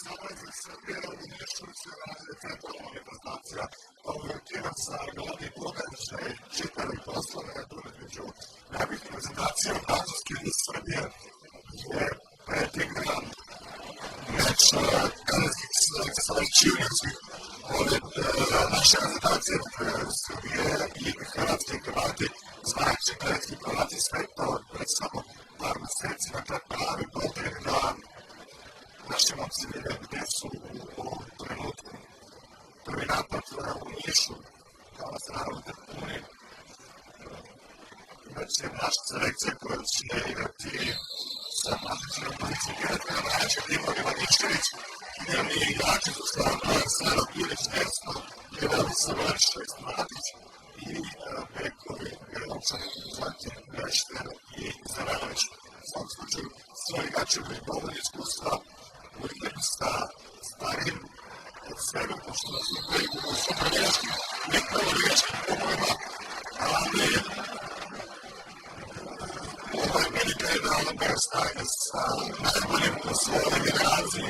Saveza Srbije u Nišu radi centralna reprezentacija. Orientiran sa glavni događaj čitave poslovne između najboljih reprezentacija Francuske i Srbije je predigran meč kanadskih sa juniorskih naše reprezentacije Srbije i hrvatske Hrvati, znajući hrvatski Hrvati sve to pred samo par meseci, dakle pravi potreb da naši momci vide gdje su u ovom trenutku. Prvi napad u Nišu, kao se naravno te puni, već je naša selekcija koja će igrati sa mladićima kvalificirati na najjačeg Ivo Ivanišević, idejni igrači su stvarno Saro Ilić desno, jedan Savarić, šest Mladić i bekovi Gredovčan, Zlatin, Grešter i Zaranović. U svom slučaju sve igrači imaju dovoljno iskustva u igri sa starim od svega, pošto su bili u superligaškim, neprvoligaškim klubovima, ali ovo je velika idealna Berstein sa najboljim u svojoj generaciji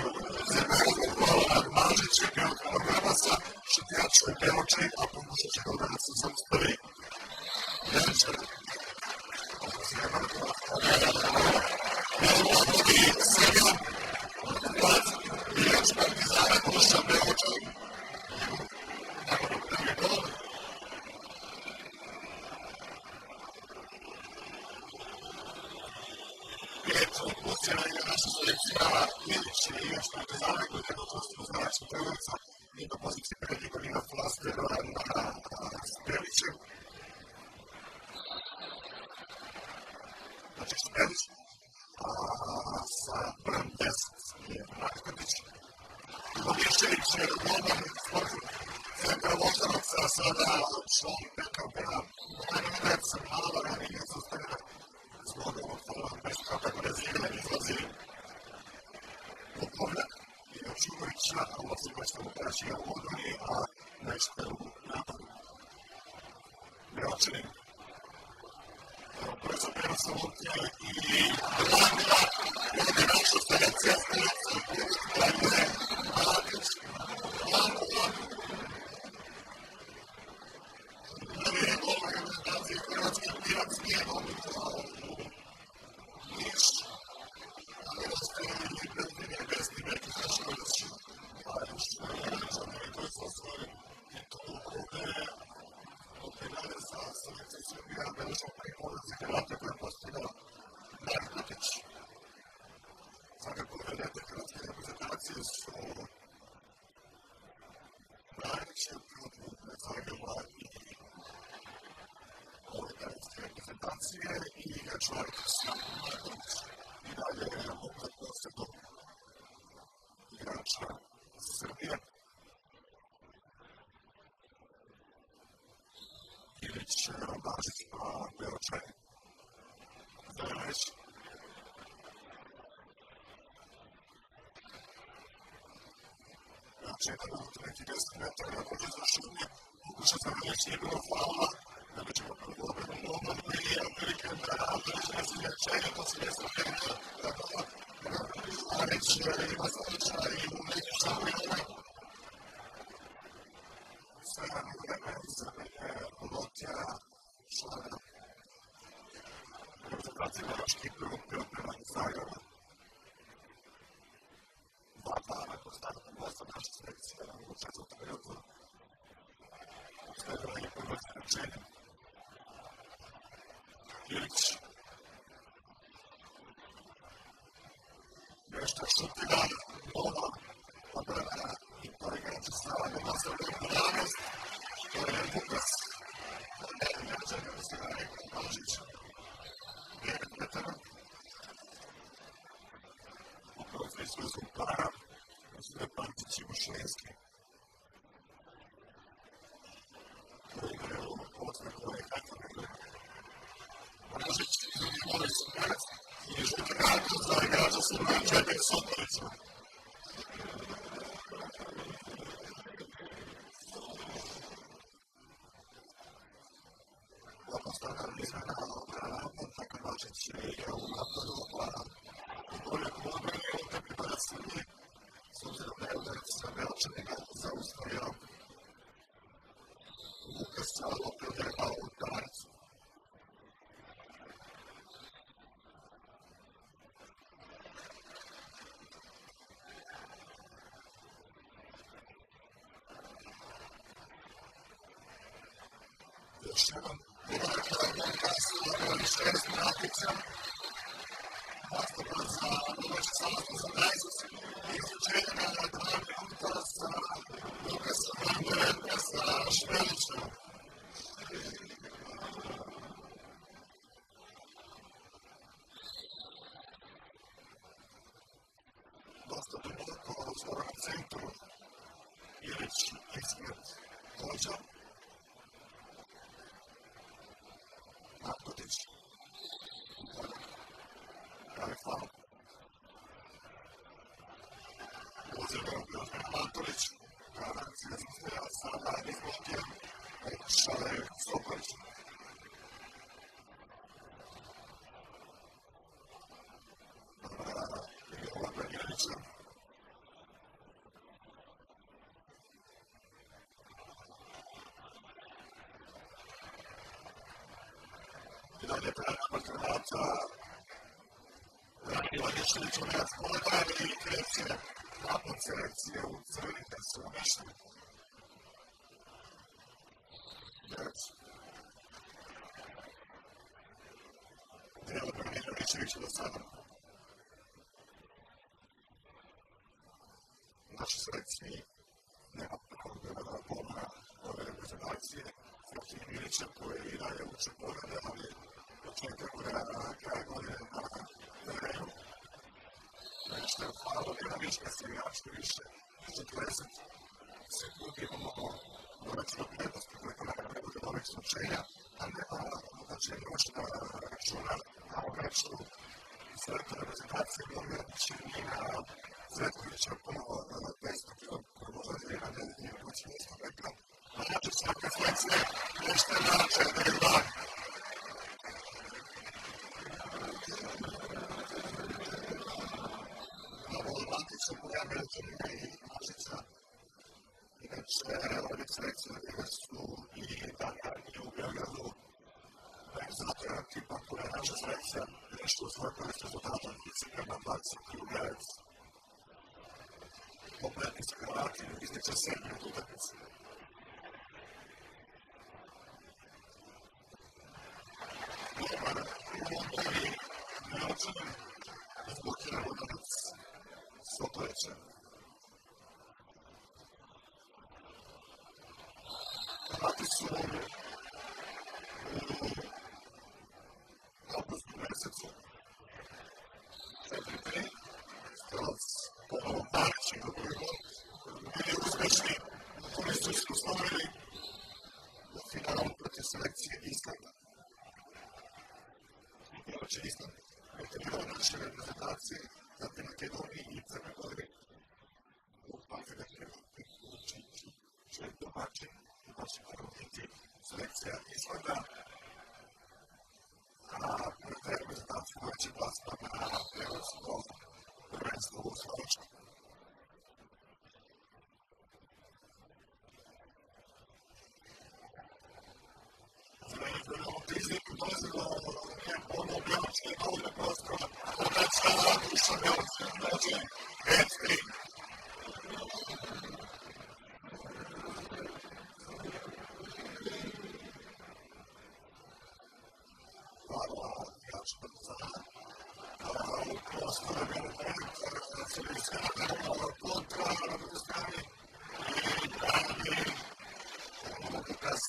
zemalnog kola Mažića, Belkova Gramasa, Šutijaču i Beloči, a pokušat će da se zaustavi Jančar. Vodi Srbija, igrač Partizana Dušan Beločan, nakon prvi gol. Pet odlučena igra naša selekcija Ilić i igrač Partizana koji treba postati uz Galačka Trgovica i do pozicije Predikovića Flaster na Spelićem. Znači Spelić sa brojem 10 je Marković. Ivanišević je golman centra Voždanovaca, sada član PKB-a. Najbolje sam malo ranije zastavljena zbog ovog fola Beška, tako da zvijedan izlazi Popovljak i Očumovića, a ulazi Beška u treći u odbrani, a Beška u napadu. Beočanin. Brzo prenosa loptje i Blandina, ovdje naša selekcija Blandine, Mladić, Blandina. Novi je gol na reprezentaciji Hrvatske, Pirac nije dobitao u Niš, ali ostaje i Blandine besni neki Hašković, a još Jančanovi koji su osvojili titulu ovdje dalje sa selekcijom Srbija, Belošom pa i Podaci Hrvata koja je postigala Marković. Svakako vedete hrvatske reprezentacije su najveće protiv Zagreba i ove hrvatske reprezentacije i igrač Marković Marković i dalje je opet posebno igrača Srbije. Ilić, Mažić, Beočaj, Zaranović. Beočaj je na neki 10 metara nakon izvršenja. Pokuša Zaranović nije bilo faula, da bi ćemo prvo obranu Loman i Amerikan Andrić Nesilja Čenja, to se ne stavljeno. Marić ima Zalića i neki Šavrina. Sve vreme za Lotja člana reprezentacije Nemačke grupe prema Zagreba. 2-2 nakon startnog gosta naša selekcija u četvrtom minutu. Sledovanje prvosti rečenja. Ilić. Nešto šutira, nova obrana i to igrače stavljaju na sredinu 11. To je Bukas. Neđer je uzira Rekao Mažić. 9 metara. Upravo se izvezu para. Uzire Pantić i Mušinski. To igraju posle koje kako negre. Mažić izvoli su pred i žuti kartu za igrača Srbije 4 s otvoricima. Jednostavno izmena obrana, tako Mažić je igrao u napadu otvara i bolje klubu nasilje, s obzirom da je udarac na Belčanina zaustavio Lukasa Lopedeva u udarcu. Još jedan udarak Lukasa broj 6 Matića. Nastavlja za domaći sastav za Najzus. Izlučenje na 2 minuta sa Lukasom Vanderenka sa Švelićem. Dosta duboko u svojem centru. Ilić ispred Hođa. Markotić. Pravi faul. Uzirao Bilžan Matović. Garancija zastaja sada izblokiran. Šale Soković. Igor Benjanića. I dalje prema Hrvata. Vladišnić u nerazgodan i kreće napad selekcije u crveni kad su umešani. Delo Branirovićevića do sada. Naši selekciji nema pravog bola ove reprezentacije. Srpskim Milićem koji i dalje uče porade, ali očekujemo da na kraju godine na terenu. Nešto je faul, jedan viška se igrački više. 40 sekundi imamo domaćinu prednosti preko nekog ovih slučenja, a nema znači noćna računa na ovom meču selektor reprezentacije Bogdanovića i na Zvetkovića ponovo testu koji možda je na nedelji kući nismo rekao. Znači svaka selekcija nešto je na 4-2. Matića, Bojan i Mažića. Inače, ove selekcije bile su i Italija i u Beogradu. Zato je tipa koja je naša selekcija nešto u svoj korist rezultata i prema 29. Kompletni su Hrvati izniče 7 od utakmice. Dobar u Londoni Belčanin izblokiran udarac Sokovića. Hrvati su u avgustu mesecu 4-3 Stelac ponovo Marić i Dobrojko bili uspešni koji su se uslovili u finalu protiv selekcije Islanda. Inače Island je bilo naše reprezentacije zatim Makedoniji i Crne Gore u kvalifikaciji će domaćin i naši prvobiti selekcija Islanda. A te reprezentacije domaće plasma na evropsko prvenstvo u Slovačku. Zamenjeno fiziku dolazilo nije ono Bjelačke dovoljno prostora. Odreća Duša Bjelačke dođe 5-3. Hvala, igrač Partizana. U prostoru je bilo point, se bi skratilo kontra na drugoj strani i brani Lukas.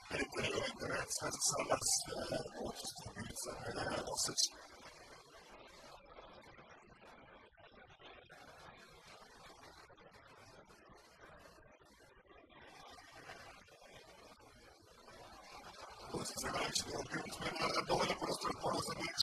Pripremio intervencija za sada se očisto Milica ne osjeća. Ovo se zagledajući da je dovoljno prostora ponovno za